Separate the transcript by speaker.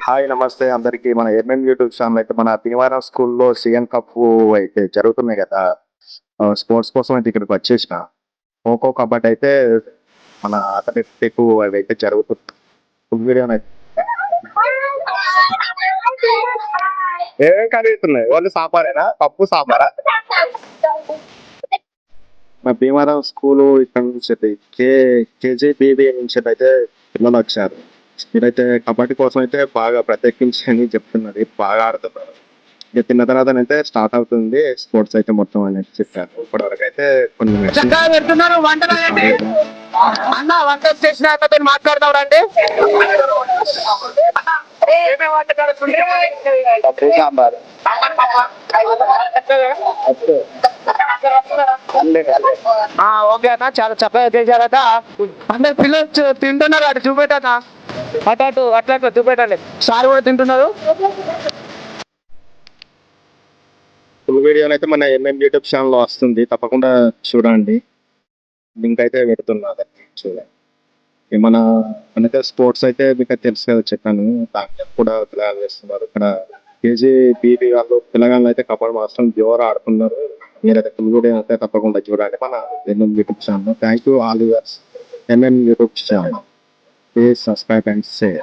Speaker 1: Hi నమస్తే అందరికీ. మన యూట్యూబ్ ఛానల్ అయితే మన భీమవరం స్కూల్‌లో సీఎం కప్ అయితే జరుగుతున్నాయి గదా! స్పోర్ట్స్ కోసం అయితే ఇక్కడికి వచ్చేసిన. ఖోఖో, కబడ్డీ అయితే మన అథ్లెటిక్ అవైతే జరుగుతుంది. ఫుల్ వీడియోనైతే ఏమేం కర్రీస్ ఉన్నాయి? ఓన్లీ సాంబారేనా? పప్పు, సాంబారా? మా భీమవరం స్కూలు ఇక్కడ నుంచి అయితే కేజీబీవీ నుంచి అయితే పిల్లలొచ్చారు. మీరైతే కబడ్డీ కోసం అయితే బాగా ప్రత్యేకించి అని చెప్తున్నారు. బాగా ఆడుతున్నారు. ఇక తిన్న తర్వాతనైతే స్టార్ట్ అవుతుంది స్పోర్ట్స్ అయితే మొత్తం అనేది చెప్పారు. ఇప్పటివరకైతే కొన్ని మెషిన్స్
Speaker 2: చక్కగా పెడుతున్నారు వంటలు ఏంటి అన్న వంట చేసిన అతను మాట్లాడతావు రండి
Speaker 1: పప్పు, సాంబారు.
Speaker 2: ఓకే అన్న చాలా చక్కగా చేశారట అందరు పిల్లలు తింటున్నారు అటు చూపెట్టన్న అటు అట్లా చూపెట్టండి సార్ కూడా తింటున్నారు.
Speaker 1: ఫుల్ వీడియోని అయితే మన యూట్యూబ్ ఛానల్లో వస్తుంది. తప్పకుండా చూడండి. లింక్ అయితే పెడుతున్నా దాన్ని చూడండి. మనైతే స్పోర్ట్స్ అయితే మీకు తెలుసు కదా చెప్పాను. దాంట్లో కూడా పిల్లగాళ్ళు చేస్తున్నారు. ఇక్కడ కేజీబీవీ వాళ్ళు పిల్లగాళ్ళు అయితే కబడ్డీ మాత్రం జోరు ఆడుతున్నారు. మీరైతే ఫుల్ వీడియో అయితే తప్పకుండా చూడండి మన YouTube channel. Thank you all yours YouTube channel. Please subscribe and share.